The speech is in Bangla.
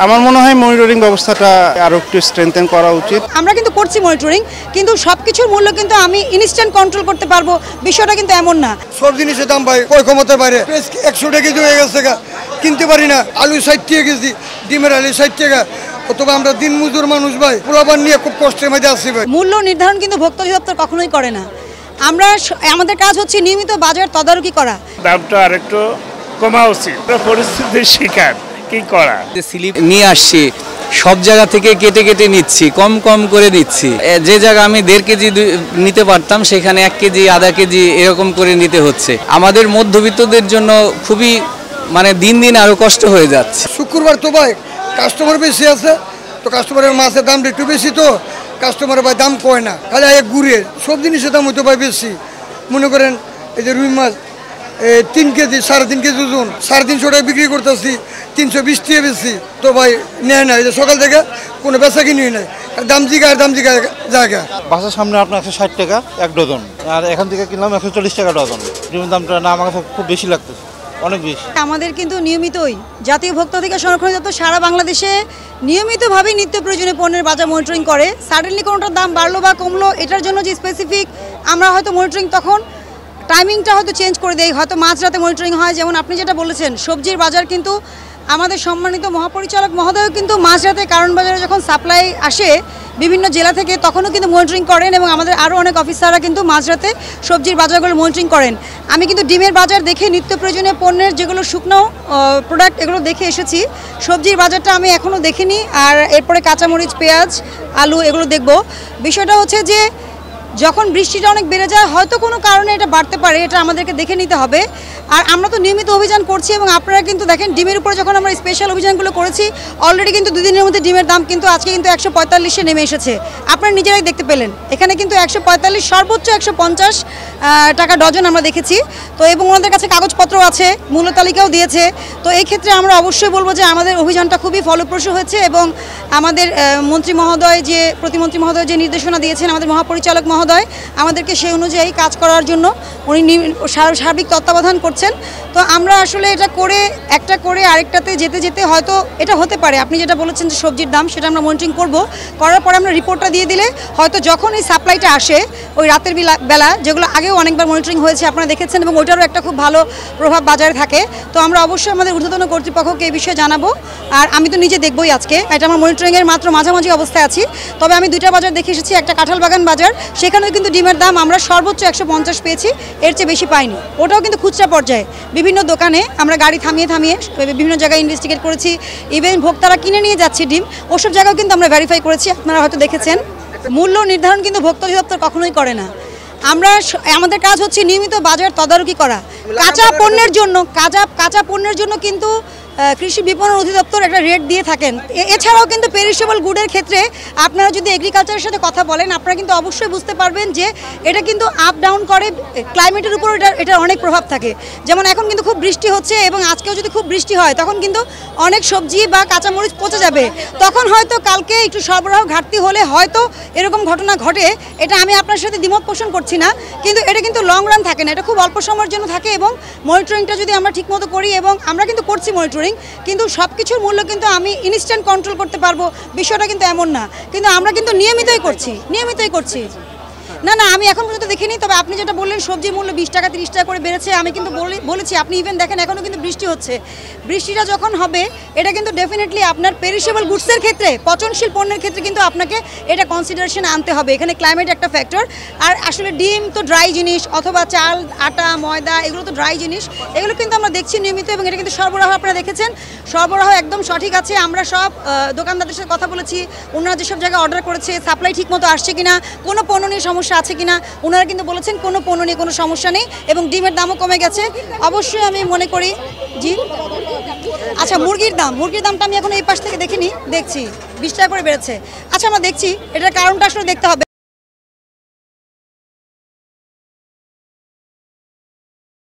আমার মনে হয় মনিটরিং ব্যবস্থাটা আরো একটু স্ট্রেংথেন করা উচিত। আমরা কিন্তু করছি মনিটরিং, কিন্তু সবকিছুর মূল্য কিন্তু আমি ইনস্ট্যান্ট কন্ট্রোল করতে পারবো, বিষয়টা কিন্তু এমন না। সব জিনিসের দাম ভাই কয় ক্ষমতার বাইরে। 100 টাকা কেজি হয়ে গেছে, কিনতে পারি না। আলু 60 টাকা কেজি, ডিমের আলু 60 টাকা। অথবা আমরা দিন মজুর মানুষ ভাই, পোলাপান নিয়ে খুব কষ্টের মধ্যে আছি ভাই। মূল্য নির্ধারণ কিন্তু ভোক্তা অধিদপ্তর কখনোই করে না। আমাদের কাজ হচ্ছে নিয়মিত বাজার তদারকি করা। দামটা আরেকটু কমা উচিত, পরিস্থিতির শিকার কি করা। স্লিপ নিয়ে আসছি, সব জায়গা থেকে কেটে কেটে নিচ্ছি, কম কম করে নিচ্ছি। যে জায়গা আমি 1.5 কেজি নিতে পারতাম সেখানে 1 কেজি, আধা কেজি এরকম করে নিতে হচ্ছে। আমাদের মধ্যবিত্তদের জন্য খুবই দিন দিন আরো কষ্ট হয়ে যাচ্ছে। শুক্রবার তো ভাই কাস্টমার বেশি আছে, তো কাস্টমারের মাছের দামটা একটু বেশি, তো কাস্টমারের ভাই দাম কয় না, খালি ঘুরে। সব জিনিসের দাম হয়তো ভাই বেশি। মনে করেন এই যে রুই মাছ 3 কেজি 3.5 কেজি ওজন 350 টাকা বিক্রি করতেছি, 320 টাকা বেশি, তো ভাই নেয় না। এই যে সকাল থেকে কোনো বেচা কিনি নাই, দাম জিগা জায়গা। বাসার সামনে আপনার 160 টাকা 1 ডজন, আর এখান থেকে কিনলাম 140 টাকা ডজন। ডিমের দামটা না আমার কাছে খুব বেশি লাগতেছে, অনেক বেশি। আমাদের কিন্তু নিয়মিতই জাতীয় ভোক্তা অধিকার সংরক্ষণ অধিদপ্তর সারা বাংলাদেশে নিয়মিতভাবে নিত্য প্রয়োজনীয় পণ্যের বাজার মনিটরিং করে। সাডেনলি কোনোটার দাম বাড়লো বা কমলো, এটার জন্য যে স্পেসিফিক আমরা হয়তো মনিটরিং তখন টাইমিংটা হয়তো চেঞ্জ করে দেই, হয়তো মাঝরাতে মনিটরিং হয়। যেমন আপনি যেটা বলেছেন, সবজির বাজার কিন্তু আমাদের সম্মানিত মহাপরিচালক মহোদয় কিন্তু মাঝরাতে কারণ বাজারে যখন সাপ্লাই আসে বিভিন্ন জেলা থেকে, তখনও কিন্তু মনিটরিং করেন, এবং আমাদের আরও অনেক অফিসাররা কিন্তু মাঝরাতে সবজির বাজারগুলো মনিটরিং করেন। আমি কিন্তু ডিমের বাজার দেখে নিত্য প্রয়োজনীয় পণ্যের যেগুলো শুকনো প্রোডাক্ট এগুলো দেখে এসেছি। সবজির বাজারটা আমি এখনও দেখিনি, আর এরপরে কাঁচামরিচ, পেঁয়াজ, আলু এগুলো দেখব। বিষয়টা হচ্ছে যে যখন বৃষ্টিটা অনেক বেড়ে যায়, হয়তো কোনো কারণে এটা বাড়তে পারে, এটা আমাদেরকে দেখে নিতে হবে। আর আমরা তো নিয়মিত অভিযান করছি, এবং আপনারা কিন্তু দেখেন ডিমের উপরে যখন আমরা স্পেশাল অভিযানগুলো করেছি, অলরেডি কিন্তু 2 দিনের মধ্যে ডিমের দাম কিন্তু আজকে কিন্তু 145-এ নেমে এসেছে। আপনারা নিজেরাই দেখতে পেলেন, এখানে কিন্তু 145, সর্বোচ্চ 150 টাকা ডজন আমরা দেখেছি। তো এবং ওনাদের কাছে কাগজপত্র আছে, মূল্য তালিকাও দিয়েছে। তো এই ক্ষেত্রে আমরা অবশ্যই বলবো যে আমাদের অভিযানটা খুবই ফলপ্রসূ হয়েছে, এবং আমাদের মন্ত্রী মহোদয় যে প্রতিমন্ত্রী মহোদয় যে নির্দেশনা দিয়েছেন, আমাদের মহাপরিচালক মহোদয় আমাদেরকে সেই অনুযায়ী কাজ করার জন্য উনি সার্বিক তত্ত্বাবধান করছেন। তো আমরা আসলে এটা করে একটা করে আরেকটাতে যেতে যেতে হয়তো এটা হতে পারে, আপনি যেটা বলেছেন যে সবজির দাম, সেটা আমরা মনিটরিং করব। করার পরে আমরা রিপোর্টটা দিয়ে দিলে হয়তো যখন এই সাপ্লাইটা আসে ওই রাতের বেলা, যেগুলো আগেও অনেকবার মনিটরিং হয়েছে আপনারা দেখেছেন, এবং ওইটারও একটা খুব ভালো প্রভাব বাজারে থাকে। তো আমরা অবশ্যই আমাদের ঊর্ধ্বতন কর্তৃপক্ষকে এই বিষয়ে জানাবো। আর আমি তো নিজে দেখবই আজকে, এটা আমার মনিটরিংয়ের মাত্র মাঝামাঝি অবস্থায় আছি। তবে আমি 2টা বাজার দেখে এসেছি, একটা কাঁঠাল বাগান বাজার, সেখানেও কিন্তু ডিমের দাম আমরা সর্বোচ্চ 150 পেয়েছি, এর চেয়ে বেশি পাইনি। ওটাও কিন্তু খুচরা পর্যায়ে বিভিন্ন দোকানে আমরা গাড়ি থামিয়ে বিভিন্ন জায়গায় ইনভেস্টিগেট করেছি। ইভেন ভোক্তারা কিনে নিয়ে যাচ্ছে ডিম, ওসব জায়গাও কিন্তু আমরা ভেরিফাই করেছি, আপনারা হয়তো দেখেছেন। মূল্য নির্ধারণ কিন্তু ভোক্তা অধিদপ্তর কখনোই করে না। আমাদের কাজ হচ্ছে নিয়মিত বাজার তদারকি করা। কাঁচা পণ্যের জন্য কিন্তু কৃষি বিপণন অধিদপ্তর একটা রেট দিয়ে থাকেন। এছাড়াও কিন্তু পেরিশেবল গুডের ক্ষেত্রে আপনারা যদি এগ্রিকালচারের সাথে কথা বলেন, আপনারা কিন্তু অবশ্যই বুঝতে পারবেন যে এটা কিন্তু আপ ডাউন করে, ক্লাইমেটের উপর এটার অনেক প্রভাব থাকে। যেমন এখন কিন্তু খুব বৃষ্টি হচ্ছে, এবং আজকেও যদি খুব বৃষ্টি হয় তখন কিন্তু অনেক সবজি বা কাঁচামরিচ পচে যাবে। তখন হয়তো কালকে একটু সরবরাহ ঘাটতি হলে হয়তো এরকম ঘটনা ঘটে, এটা আমি আপনার সাথে দ্বিমত পোষণ করছি না, কিন্তু এটা কিন্তু লং রান থাকে না, এটা খুব অল্প সময়ের জন্য থাকে। এবং মনিটরিংটা যদি আমরা ঠিকমতো করি, এবং আমরা কিন্তু করছি মনিটরিং, কিন্তু সবকিছুর মূল্য কিন্তু আমি ইনস্ট্যান্ট কন্ট্রোল করতে পারবো, বিষয়টা কিন্তু এমন না। কিন্তু আমরা কিন্তু নিয়মিতই করছি। না, আমি এখন পর্যন্ত দেখিনি। তবে আপনি যেটা বললেন সবজির মূল্য 20 টাকা 30 টাকা করে বেড়েছে, আমি কিন্তু বলেছি, আপনি ইভেন দেখেন এখনও কিন্তু বৃষ্টি হচ্ছে। বৃষ্টিটা যখন হবে, এটা কিন্তু ডেফিনেটলি আপনার পেরিশেবল গুডসের ক্ষেত্রে, পচনশীল পণ্যের ক্ষেত্রে কিন্তু আপনাকে এটা কনসিডারেশনে আনতে হবে। এখানে ক্লাইমেট একটা ফ্যাক্টর। আর আসলে ডিম তো ড্রাই জিনিস, অথবা চাল, আটা, ময়দা এগুলো তো ড্রাই জিনিস, এগুলো কিন্তু আমরা দেখছি নিয়মিত, এবং এটা কিন্তু সরবরাহ আপনারা দেখেছেন, সরবরাহ একদম সঠিক আছে। আমরা সব দোকানদারদের সাথে কথা বলেছি, ওনারা যেসব জায়গায় অর্ডার করেছে সাপ্লাই ঠিক মতো আসছে কিনা, কোনো পণ্য নিয়ে সমস্যা আছে কিনা, ওনারা কিন্তু বলেছেন কোনো পণ্য নিয়ে কোনো সমস্যা নেই, এবং ডিমের দামও কমে গেছে। অবশ্যই আমি মনে করি জি। আচ্ছা, মুরগির দামটা আমি এখন এই পাশ থেকে দেখছি 20 টাকা করে বেড়েছে। আচ্ছা, আমরা দেখছি, এটার কারণটা আসলে দেখতে হবে।